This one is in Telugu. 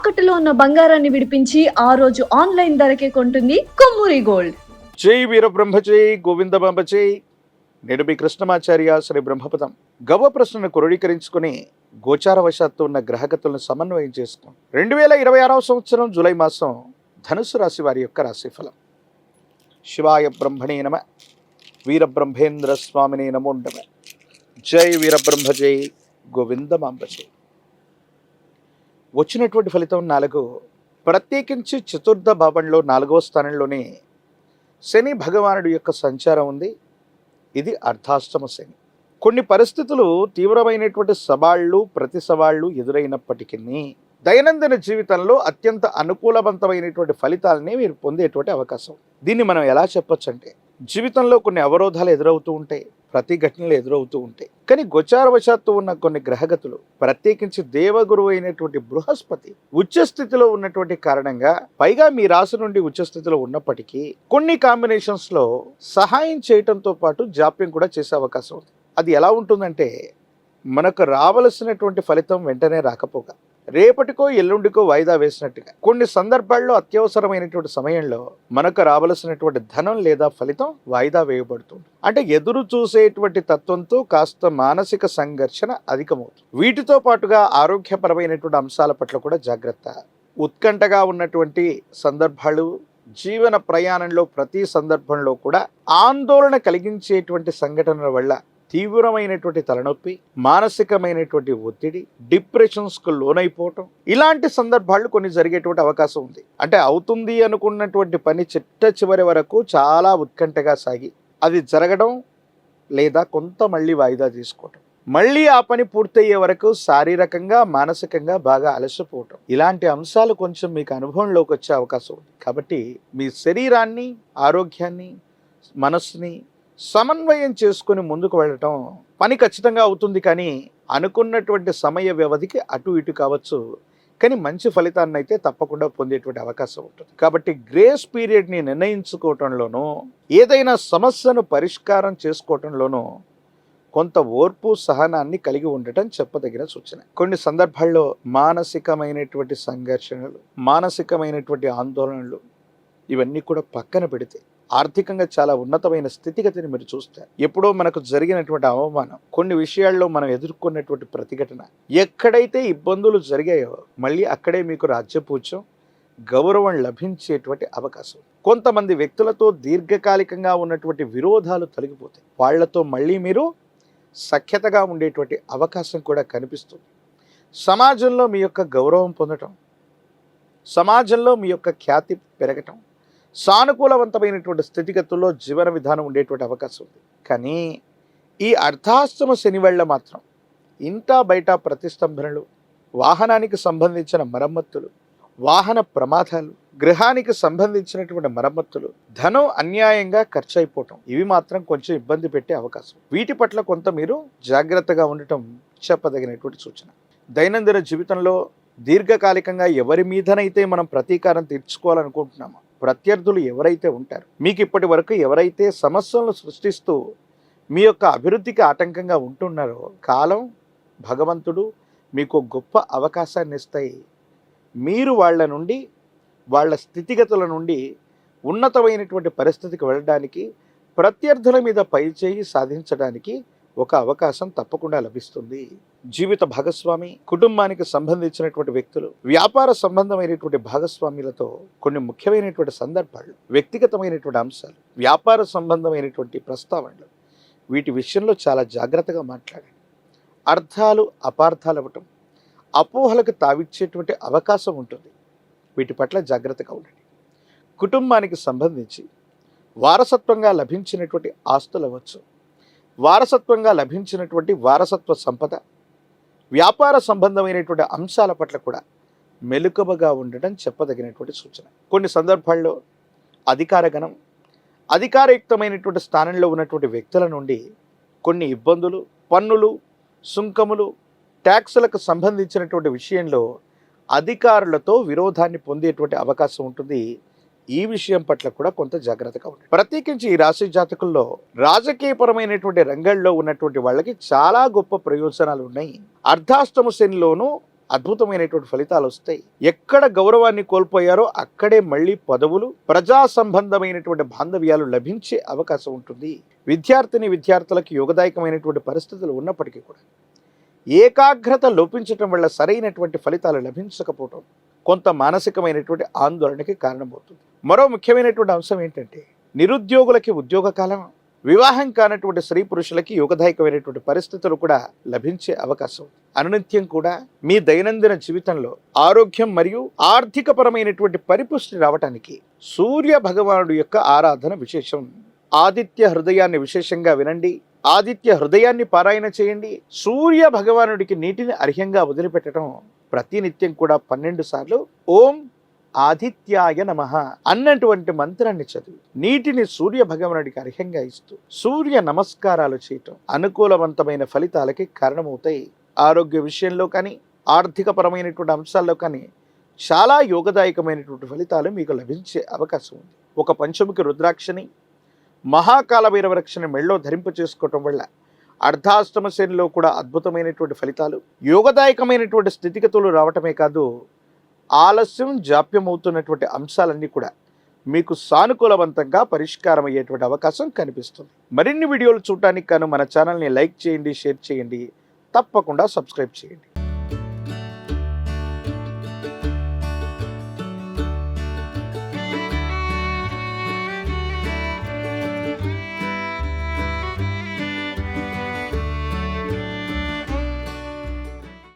తాకట్టులో ఉన్న బంగారాన్ని విడిపించి ఆ రోజు ఆన్లైన్ ధరకే కొంటుంది కొమ్మూరి గోల్డ్. జై వీరబ్రహ్మ జై గోవిందబాంబ జై. నేడు మీ కృష్ణమాచార్య శ్రీ బ్రహ్మపదం గవ్వ ప్రశ్నను క్రోడీకరించుకుని గోచారవశాత్తు ఉన్న గ్రహగతులను సమన్వయం చేసుకుని 2026వ సంవత్సరం జూలై మాసం ధనుసు రాశి వారి యొక్క రాశిఫలం. శివాయ బ్రహ్మణే నమ. వీరబ్రహ్మేంద్ర స్వామినే నమో నమ. జై వీరబ్రహ్మ జై గోవిందమాంబ జై. వచ్చినటువంటి ఫలితం 4. ప్రత్యేకించి చతుర్థ భావంలో 4వ స్థానంలోనే శని భగవానుడి యొక్క సంచారం ఉంది. ఇది అర్ధాష్టమ శని. కొన్ని పరిస్థితులు తీవ్రమైనటువంటి సవాళ్లు ప్రతి సవాళ్లు ఎదురైనప్పటికీ దైనందిన జీవితంలో అత్యంత అనుకూలవంతమైనటువంటి ఫలితాలని మీరు పొందేటువంటి అవకాశం. దీన్ని మనం ఎలా చెప్పొచ్చు అంటే, జీవితంలో కొన్ని అవరోధాలు ఎదురవుతూ ఉంటాయి, ప్రతిఘటనలు ఎదురవుతూ ఉంటాయి. కానీ గోచారవశాత్తు ఉన్న కొన్ని గ్రహగతులు, ప్రత్యేకించి దేవగురువు అయినటువంటి బృహస్పతి ఉచ్చస్థితిలో ఉన్నటువంటి కారణంగా, పైగా మీ రాశి నుండి ఉచ్చస్థితిలో ఉన్నప్పటికీ కొన్ని కాంబినేషన్స్ లో సహాయం చేయటంతో పాటు జాప్యం కూడా చేసే అవకాశం ఉంది. అది ఎలా ఉంటుందంటే, మనకు రావలసినటువంటి ఫలితం వెంటనే రాకపోగా రేపటికో ఎల్లుండికో వాయిదా వేసినట్టుగా, కొన్ని సందర్భాల్లో అత్యవసరమైనటువంటి సమయంలో మనకు రావలసినటువంటి ధనం లేదా ఫలితం వాయిదా వేయబడుతుంది. అంటే ఎదురు చూసేటువంటి తత్వంతో కాస్త మానసిక సంఘర్షణ అధికమవుతుంది. వీటితో పాటుగా ఆరోగ్యపరమైనటువంటి అంశాల పట్ల కూడా జాగ్రత్త. ఉత్కంఠగా ఉన్నటువంటి సందర్భాలు, జీవన ప్రయాణంలో ప్రతి సందర్భంలో కూడా ఆందోళన కలిగించేటువంటి సంఘటనల వల్ల తీవ్రమైనటువంటి తలనొప్పి, మానసికమైనటువంటి ఒత్తిడి, డిప్రెషన్స్కు లోనైపోవటం, ఇలాంటి సందర్భాలు కొన్ని జరిగేటువంటి అవకాశం ఉంది. అంటే అవుతుంది అనుకున్నటువంటి పని చిట్ట చివరి వరకు చాలా ఉత్కంఠగా సాగి అది జరగడం లేదా కొంత మళ్ళీ వాయిదా తీసుకోవటం, మళ్ళీ ఆ పని పూర్తయ్యే వరకు శారీరకంగా మానసికంగా బాగా అలసిపోవటం, ఇలాంటి అంశాలు కొంచెం మీకు అనుభవంలోకి వచ్చే అవకాశం ఉంది. కాబట్టి మీ శరీరాన్ని, ఆరోగ్యాన్ని, మనస్సుని సమన్వయం చేసుకుని ముందుకు వెళ్ళటం పని ఖచ్చితంగా అవుతుంది. కానీ అనుకున్నటువంటి సమయ వ్యవధికి అటు ఇటు కావచ్చు, కానీ మంచి ఫలితాన్ని అయితే తప్పకుండా పొందేటువంటి అవకాశం ఉంటుంది. కాబట్టి గ్రేస్ పీరియడ్ని నిర్ణయించుకోవటంలోనూ, ఏదైనా సమస్యను పరిష్కారం చేసుకోవటంలోనూ కొంత ఓర్పు సహనాన్ని కలిగి ఉండటం చెప్పదగిన సూచన. కొన్ని సందర్భాల్లో మానసికమైనటువంటి సంఘర్షణలు, మానసికమైనటువంటి ఆందోళనలు ఇవన్నీ కూడా పక్కన పెడితే ఆర్థికంగా చాలా ఉన్నతమైన స్థితిగతిని మీరు చూస్తారు. ఎప్పుడో మనకు జరిగినటువంటి అవమానం, కొన్ని విషయాల్లో మనం ఎదుర్కొన్నటువంటి ప్రతిఘటన, ఎక్కడైతే ఇబ్బందులు జరిగాయో మళ్ళీ అక్కడే మీకు రాజ్యపూజ్యం, గౌరవం లభించేటువంటి అవకాశం. కొంతమంది వ్యక్తులతో దీర్ఘకాలికంగా ఉన్నటువంటి విరోధాలు తొలగిపోతాయి. వాళ్లతో మళ్ళీ మీరు సఖ్యతగా ఉండేటువంటి అవకాశం కూడా కనిపిస్తుంది. సమాజంలో మీ యొక్క గౌరవం పొందటం, సమాజంలో మీ యొక్క ఖ్యాతి పెరగటం, సానుకూలవంతమైనటువంటి స్థితిగతుల్లో జీవన విధానం ఉండేటువంటి అవకాశం ఉంది. కానీ ఈ అర్ధాష్టమ శని వల్ల మాత్రం ఇంటా బయట ప్రతిష్టంభనలు, వాహనానికి సంబంధించిన మరమ్మతులు, వాహన ప్రమాదాలు, గృహానికి సంబంధించినటువంటి మరమ్మతులు, ధనం అన్యాయంగా ఖర్చు అయిపోవటం, ఇవి మాత్రం కొంచెం ఇబ్బంది పెట్టే అవకాశం. వీటి పట్ల కొంత మీరు జాగ్రత్తగా ఉండటం చెప్పదగినటువంటి సూచన. దైనందిన జీవితంలో దీర్ఘకాలికంగా ఎవరి మీదనైతే మనం ప్రతీకారం తీర్చుకోవాలనుకుంటున్నామో, ప్రత్యర్థులు ఎవరైతే ఉంటారో, మీకు ఇప్పటి వరకు ఎవరైతే సమస్యలను సృష్టిస్తూ మీ యొక్క అభివృద్ధికి ఆటంకంగా ఉంటున్నారో, కాలం, భగవంతుడు మీకు గొప్ప అవకాశాన్ని ఇస్తాయి. మీరు వాళ్ళ నుండి, వాళ్ళ స్థితిగతుల నుండి ఉన్నతమైనటువంటి పరిస్థితికి వెళ్ళడానికి, ప్రత్యర్థుల మీద పైచేయి సాధించడానికి ఒక అవకాశం తప్పకుండా లభిస్తుంది. జీవిత భాగస్వామి, కుటుంబానికి సంబంధించినటువంటి వ్యక్తులు, వ్యాపార సంబంధమైనటువంటి భాగస్వామ్యులతో కొన్ని ముఖ్యమైనటువంటి సందర్భాలు, వ్యక్తిగతమైనటువంటి అంశాలు, వ్యాపార సంబంధమైనటువంటి ప్రస్తావనలు, వీటి విషయంలో చాలా జాగ్రత్తగా మాట్లాడండి. అర్థాలు అపార్థాలు అవ్వటం, అపోహలకు తావిచ్చేటువంటి అవకాశం ఉంటుంది. వీటి పట్ల జాగ్రత్తగా ఉండండి. కుటుంబానికి సంబంధించి వారసత్వంగా లభించినటువంటి ఆస్తులు అవ్వచ్చు, వారసత్వంగా లభించినటువంటి వారసత్వ సంపద, వ్యాపార సంబంధమైనటువంటి అంశాల పట్ల కూడా మెలకువగా ఉండటం చెప్పదగినటువంటి సూచన. కొన్ని సందర్భాల్లో అధికారగణం, అధికారయుక్తమైనటువంటి స్థానంలో ఉన్నటువంటి వ్యక్తుల నుండి కొన్ని ఇబ్బందులు, పన్నులు, సుంకములు, ట్యాక్సులకు సంబంధించినటువంటి విషయంలో అధికారులతో విరోధాన్ని పొందేటువంటి అవకాశం ఉంటుంది. ఈ విషయం పట్ల కూడా కొంత జాగ్రత్తగా ఉంటుంది. ప్రత్యేకించి ఈ రాశి జాతకుల్లో రాజకీయపరమైనటువంటి రంగంలో ఉన్నటువంటి వాళ్ళకి చాలా గొప్ప ప్రయోజనాలు ఉన్నాయి. అర్ధాష్టమ శనిలోనూ అద్భుతమైనటువంటి ఫలితాలు వస్తాయి. ఎక్కడ గౌరవాన్ని కోల్పోయారో అక్కడే మళ్ళీ పదవులు, ప్రజా సంబంధమైనటువంటి బాంధవ్యాలు లభించే అవకాశం ఉంటుంది. విద్యార్థులకు యోగదాయకమైనటువంటి పరిస్థితులు ఉన్నప్పటికీ కూడా ఏకాగ్రత లోపించటం వల్ల సరైనటువంటి ఫలితాలు లభించకపోవటం కొంత మానసికమైనటువంటి ఆందోళనకి కారణమవుతుంది. మరో ముఖ్యమైనటువంటి అంశం ఏంటంటే నిరుద్యోగులకి ఉద్యోగ కాలం, వివాహం కానటువంటి స్త్రీ పురుషులకి యోగదాయకమైనటువంటి పరిస్థితులు కూడా లభించే అవకాశం. అనునిత్యం కూడా మీ దైనందిన జీవితంలో ఆరోగ్యం మరియు ఆర్థికపరమైనటువంటి పరిపుష్టి రావటానికి సూర్య భగవానుడు యొక్క ఆరాధన విశేషం. ఆదిత్య హృదయాన్ని విశేషంగా వినండి, ఆదిత్య హృదయాన్ని పారాయణ చేయండి. సూర్య భగవానుడికి నీటిని అర్ఘ్యంగా వదిలిపెట్టడం ప్రతినిత్యం కూడా 12 సార్లు ఓం ఆదిత్యాయ నమః అన్నటువంటి మంత్రాన్ని చదివి నీటిని సూర్య భగవానుడికి అర్ఘ్యంగా ఇస్తూ సూర్య నమస్కారాలు చేయటం అనుకూలవంతమైన ఫలితాలకి కారణమవుతాయి. ఆరోగ్య విషయంలో కానీ ఆర్థికపరమైనటువంటి అంశాల్లో కానీ చాలా యోగదాయకమైనటువంటి ఫలితాలు మీకు లభించే అవకాశం ఉంది. ఒక పంచముఖి రుద్రాక్షని, మహాకాల భైరవ రక్షని మెళ్ళో ధరింప చేసుకోవటం వల్ల అర్ధాష్టమ శనిలో కూడా అద్భుతమైనటువంటి ఫలితాలు, యోగదాయకమైనటువంటి స్థితిగతులు రావటమే కాదు, ఆలస్యం జాప్యం అవుతున్నటువంటి అంశాలన్నీ కూడా మీకు సానుకూలవంతంగా పరిష్కారం అయ్యేటువంటి అవకాశం కనిపిస్తుంది. మరిన్ని వీడియోలు చూడటానికి గాను మన ఛానల్ని లైక్ చేయండి, షేర్ చేయండి, తప్పకుండా సబ్స్క్రైబ్ చేయండి.